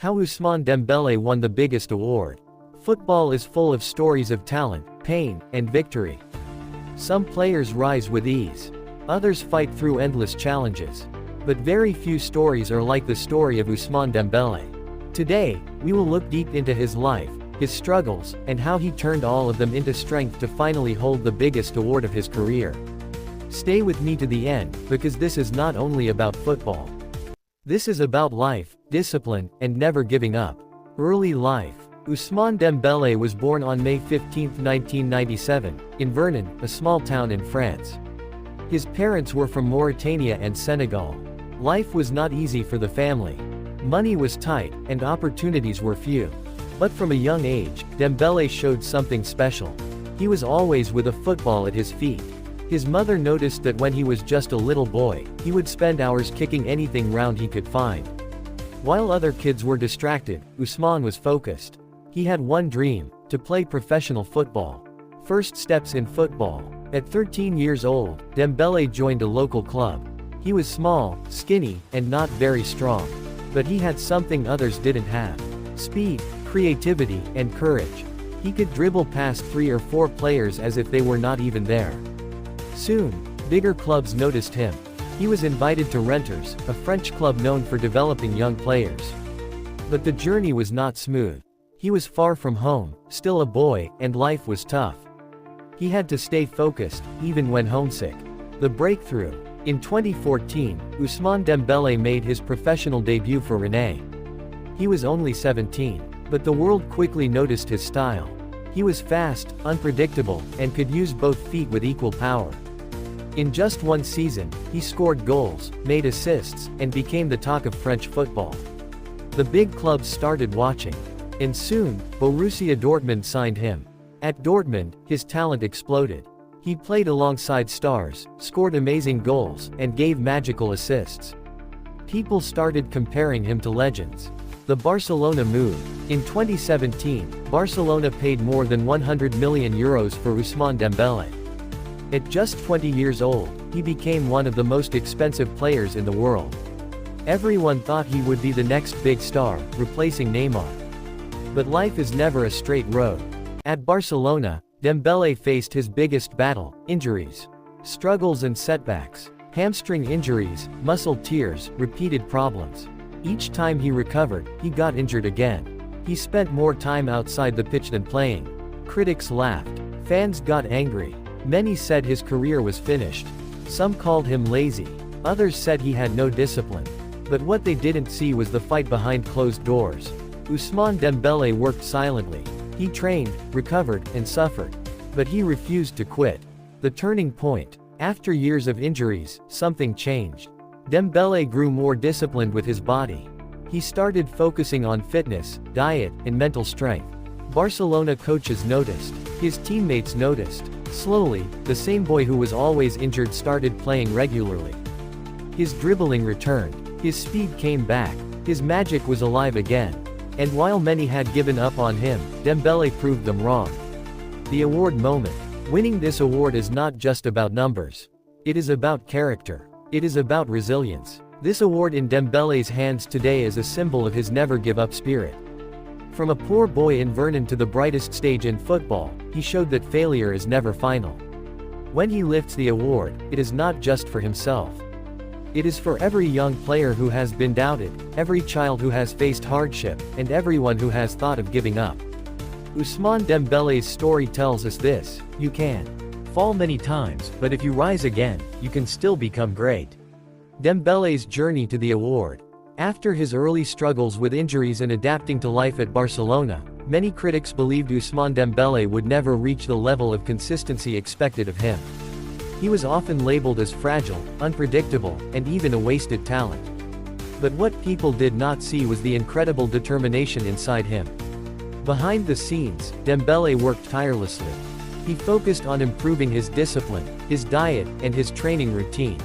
How Ousmane Dembélé won the biggest award. Football is full of stories of talent, pain, and victory. Some players rise with ease. Others fight through endless challenges. But very few stories are like the story of Ousmane Dembélé. Today, we will look deep into his life, his struggles, and how he turned all of them into strength to finally hold the biggest award of his career. Stay with me to the end, because this is not only about football. This is about life, discipline, and never giving up. Early life. Ousmane Dembélé was born on May 15, 1997, in Vernon, a small town in France. His parents were from Mauritania and Senegal. Life was not easy for the family. Money was tight, and opportunities were few. But from a young age, Dembélé showed something special. He was always with a football at his feet. His mother noticed that when he was just a little boy, he would spend hours kicking anything round he could find. While other kids were distracted, Ousmane was focused. He had one dream: to play professional football. First steps in football. At 13 years old, Dembélé joined a local club. He was small, skinny, and not very strong. But he had something others didn't have: speed, creativity, and courage. He could dribble past 3 or 4 players as if they were not even there. Soon, bigger clubs noticed him. He was invited to Renters, a French club known for developing young players. But the journey was not smooth. He was far from home, still a boy, and life was tough. He had to stay focused, even when homesick. The breakthrough. In 2014, Ousmane Dembélé made his professional debut for Rennes. He was only 17, but the world quickly noticed his style. He was fast, unpredictable, and could use both feet with equal power. In just one season, he scored goals, made assists, and became the talk of French football. The big clubs started watching. And soon, Borussia Dortmund signed him. At Dortmund, his talent exploded. He played alongside stars, scored amazing goals, and gave magical assists. People started comparing him to legends. The Barcelona move. In 2017, Barcelona paid more than €100 million for Ousmane Dembélé. At just 20 years old, he became one of the most expensive players in the world. Everyone thought he would be the next big star, replacing Neymar. But life is never a straight road. At Barcelona, Dembélé faced his biggest battle: injuries. Struggles and setbacks. Hamstring injuries, muscle tears, repeated problems. Each time he recovered, he got injured again. He spent more time outside the pitch than playing. Critics laughed. Fans got angry. Many said his career was finished. Some called him lazy. Others said he had no discipline. But what they didn't see was the fight behind closed doors. Ousmane Dembélé worked silently. He trained, recovered, and suffered. But he refused to quit. The turning point. After years of injuries, something changed. Dembélé grew more disciplined with his body. He started focusing on fitness, diet, and mental strength. Barcelona coaches noticed. His teammates noticed. Slowly, the same boy who was always injured started playing regularly. His dribbling returned. His speed came back. His magic was alive again. And while many had given up on him, Dembélé proved them wrong. The award moment. Winning this award is not just about numbers. It is about character. It is about resilience. This award in Dembélé's hands today is a symbol of his never-give-up spirit. From a poor boy in Vernon to the brightest stage in football, he showed that failure is never final. When he lifts the award, it is not just for himself. It is for every young player who has been doubted, every child who has faced hardship, and everyone who has thought of giving up. Ousmane Dembélé's story tells us this: you can fall many times, but if you rise again, you can still become great. Dembélé's journey to the award. After his early struggles with injuries and adapting to life at Barcelona, many critics believed Ousmane Dembélé would never reach the level of consistency expected of him. He was often labeled as fragile, unpredictable, and even a wasted talent. But what people did not see was the incredible determination inside him. Behind the scenes, Dembélé worked tirelessly. He focused on improving his discipline, his diet, and his training routine.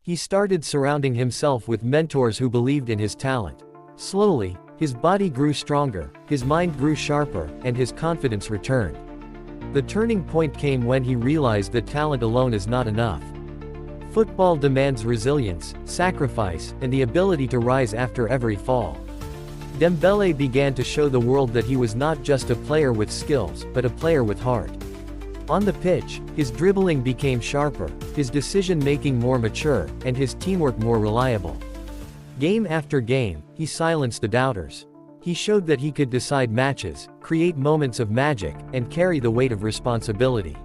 He started surrounding himself with mentors who believed in his talent. Slowly, his body grew stronger, his mind grew sharper, and his confidence returned. The turning point came when he realized that talent alone is not enough. Football demands resilience, sacrifice, and the ability to rise after every fall. Dembélé began to show the world that he was not just a player with skills, but a player with heart. On the pitch, his dribbling became sharper, his decision-making more mature, and his teamwork more reliable. Game after game, he silenced the doubters. He showed that he could decide matches, create moments of magic, and carry the weight of responsibility.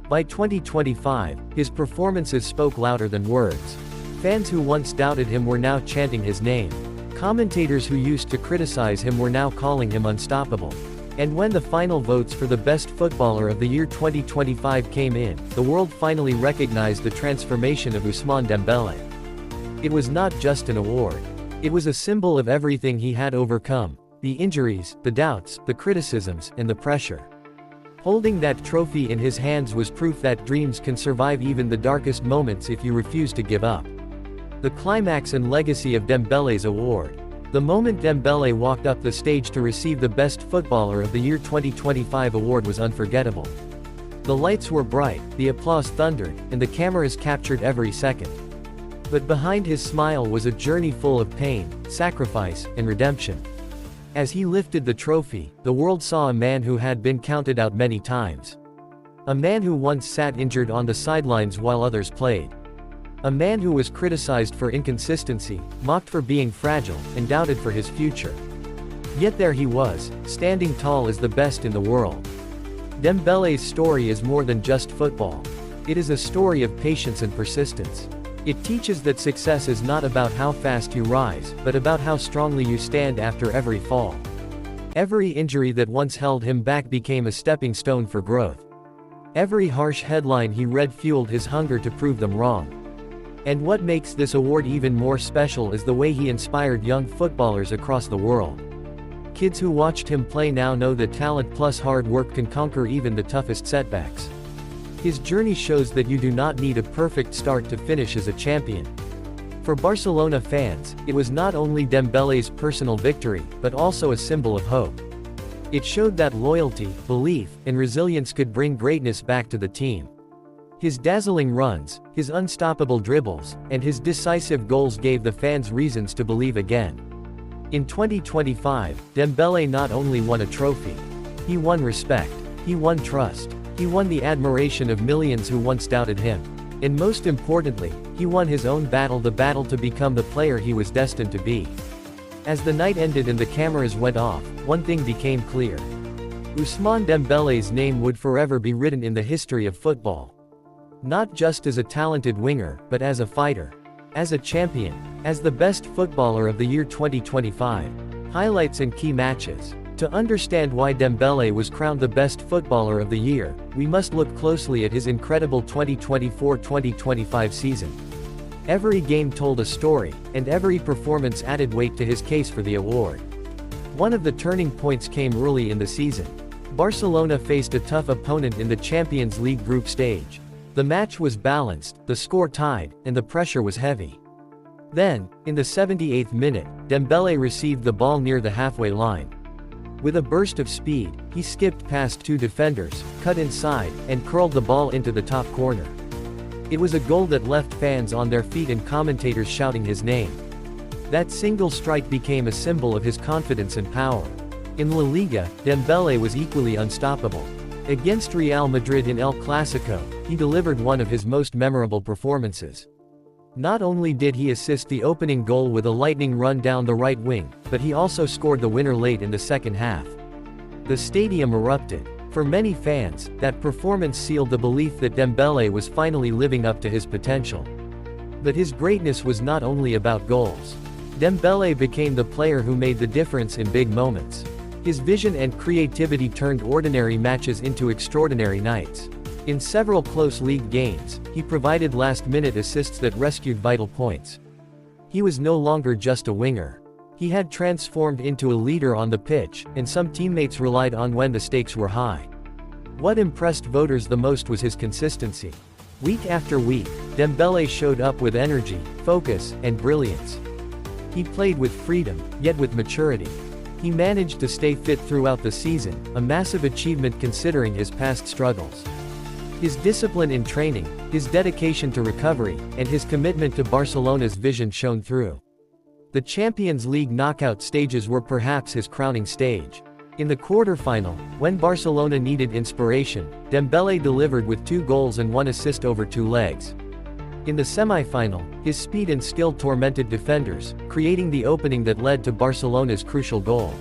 By 2025, his performances spoke louder than words. Fans who once doubted him were now chanting his name. Commentators who used to criticize him were now calling him unstoppable. And when the final votes for the Best Footballer of the Year 2025 came in, the world finally recognized the transformation of Ousmane Dembélé. It was not just an award. It was a symbol of everything he had overcome: the injuries, the doubts, the criticisms, and the pressure. Holding that trophy in his hands was proof that dreams can survive even the darkest moments if you refuse to give up. The climax and legacy of Dembélé's award. The moment Dembélé walked up the stage to receive the Best Footballer of the Year 2025 award was unforgettable. The lights were bright, the applause thundered, and the cameras captured every second. But behind his smile was a journey full of pain, sacrifice, and redemption. As he lifted the trophy, the world saw a man who had been counted out many times. A man who once sat injured on the sidelines while others played. A man who was criticized for inconsistency, mocked for being fragile, and doubted for his future. Yet there he was, standing tall as the best in the world. Dembélé's story is more than just football. It is a story of patience and persistence. It teaches that success is not about how fast you rise, but about how strongly you stand after every fall. Every injury that once held him back became a stepping stone for growth. Every harsh headline he read fueled his hunger to prove them wrong. And what makes this award even more special is the way he inspired young footballers across the world. Kids who watched him play now know that talent plus hard work can conquer even the toughest setbacks. His journey shows that you do not need a perfect start to finish as a champion. For Barcelona fans, it was not only Dembélé's personal victory, but also a symbol of hope. It showed that loyalty, belief, and resilience could bring greatness back to the team. His dazzling runs, his unstoppable dribbles, and his decisive goals gave the fans reasons to believe again. In 2025, Dembélé not only won a trophy. He won respect. He won trust. He won the admiration of millions who once doubted him. And most importantly, he won his own battle, the battle to become the player he was destined to be. As the night ended and the cameras went off, one thing became clear. Ousmane Dembélé's name would forever be written in the history of football. Not just as a talented winger, but as a fighter. As a champion. As the Best Footballer of the Year 2025. Highlights and key matches. To understand why Dembélé was crowned the Best Footballer of the Year, we must look closely at his incredible 2024-2025 season. Every game told a story, and every performance added weight to his case for the award. One of the turning points came early in the season. Barcelona faced a tough opponent in the Champions League group stage. The match was balanced, the score tied, and the pressure was heavy. Then, in the 78th minute, Dembélé received the ball near the halfway line. With a burst of speed, he skipped past two defenders, cut inside, and curled the ball into the top corner. It was a goal that left fans on their feet and commentators shouting his name. That single strike became a symbol of his confidence and power. In La Liga, Dembélé was equally unstoppable. Against Real Madrid in El Clasico, he delivered one of his most memorable performances. Not only did he assist the opening goal with a lightning run down the right wing, but he also scored the winner late in the second half. The stadium erupted. For many fans, that performance sealed the belief that Dembélé was finally living up to his potential. But his greatness was not only about goals. Dembélé became the player who made the difference in big moments. His vision and creativity turned ordinary matches into extraordinary nights. In several close league games, he provided last-minute assists that rescued vital points. He was no longer just a winger. He had transformed into a leader on the pitch, and some teammates relied on when the stakes were high. What impressed voters the most was his consistency. Week after week, Dembélé showed up with energy, focus, and brilliance. He played with freedom, yet with maturity. He managed to stay fit throughout the season, a massive achievement considering his past struggles. His discipline in training, his dedication to recovery, and his commitment to Barcelona's vision shone through. The Champions League knockout stages were perhaps his crowning stage. In the quarter-final, when Barcelona needed inspiration, Dembélé delivered with 2 goals and 1 assist over 2 legs. In the semi-final, his speed and skill tormented defenders, creating the opening that led to Barcelona's crucial goal.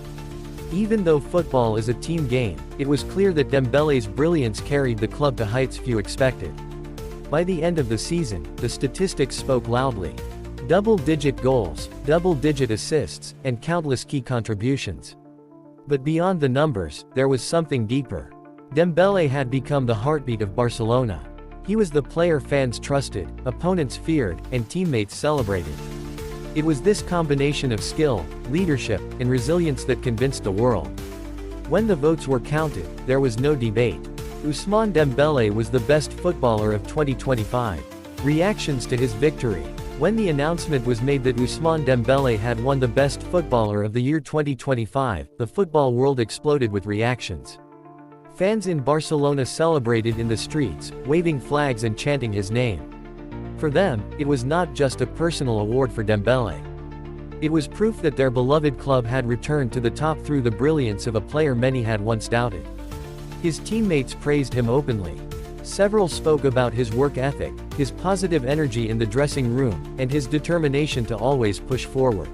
Even though football is a team game, it was clear that Dembélé's brilliance carried the club to heights few expected. By the end of the season, the statistics spoke loudly. Double-digit goals, double-digit assists, and countless key contributions. But beyond the numbers, there was something deeper. Dembélé had become the heartbeat of Barcelona. He was the player fans trusted, opponents feared, and teammates celebrated. It was this combination of skill, leadership, and resilience that convinced the world. When the votes were counted, there was no debate. Ousmane Dembélé was the best footballer of 2025. Reactions to his victory. When the announcement was made that Ousmane Dembélé had won the Best Footballer of the Year 2025, the football world exploded with reactions. Fans in Barcelona celebrated in the streets, waving flags and chanting his name. For them, it was not just a personal award for Dembélé. It was proof that their beloved club had returned to the top through the brilliance of a player many had once doubted. His teammates praised him openly. Several spoke about his work ethic, his positive energy in the dressing room, and his determination to always push forward.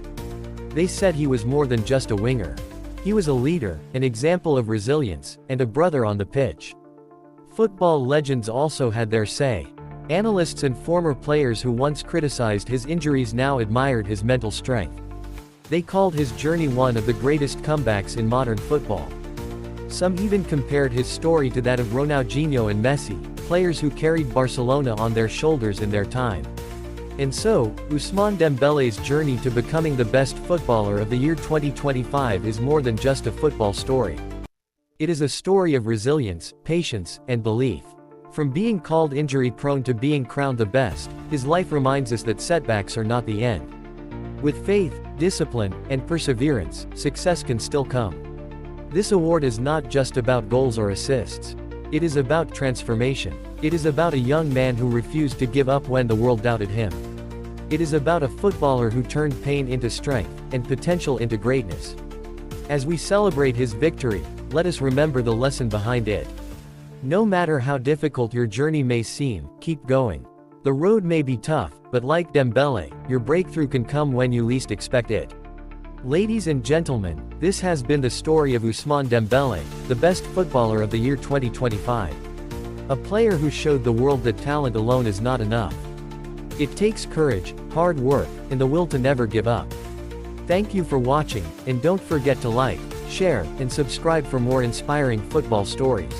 They said he was more than just a winger. He was a leader, an example of resilience, and a brother on the pitch. Football legends also had their say. Analysts and former players who once criticized his injuries now admired his mental strength. They called his journey one of the greatest comebacks in modern football. Some even compared his story to that of Ronaldinho and Messi, players who carried Barcelona on their shoulders in their time. And so, Ousmane Dembélé's journey to becoming the best footballer of the year 2025 is more than just a football story. It is a story of resilience, patience, and belief. From being called injury-prone to being crowned the best, his life reminds us that setbacks are not the end. With faith, discipline, and perseverance, success can still come. This award is not just about goals or assists. It is about transformation. It is about a young man who refused to give up when the world doubted him. It is about a footballer who turned pain into strength, and potential into greatness. As we celebrate his victory, let us remember the lesson behind it. No matter how difficult your journey may seem, keep going. The road may be tough, but like Dembélé, your breakthrough can come when you least expect it. Ladies and gentlemen, this has been the story of Ousmane Dembélé, the best footballer of the year 2025. A player who showed the world that talent alone is not enough. It takes courage, hard work, and the will to never give up. Thank you for watching, and don't forget to like, share, and subscribe for more inspiring football stories.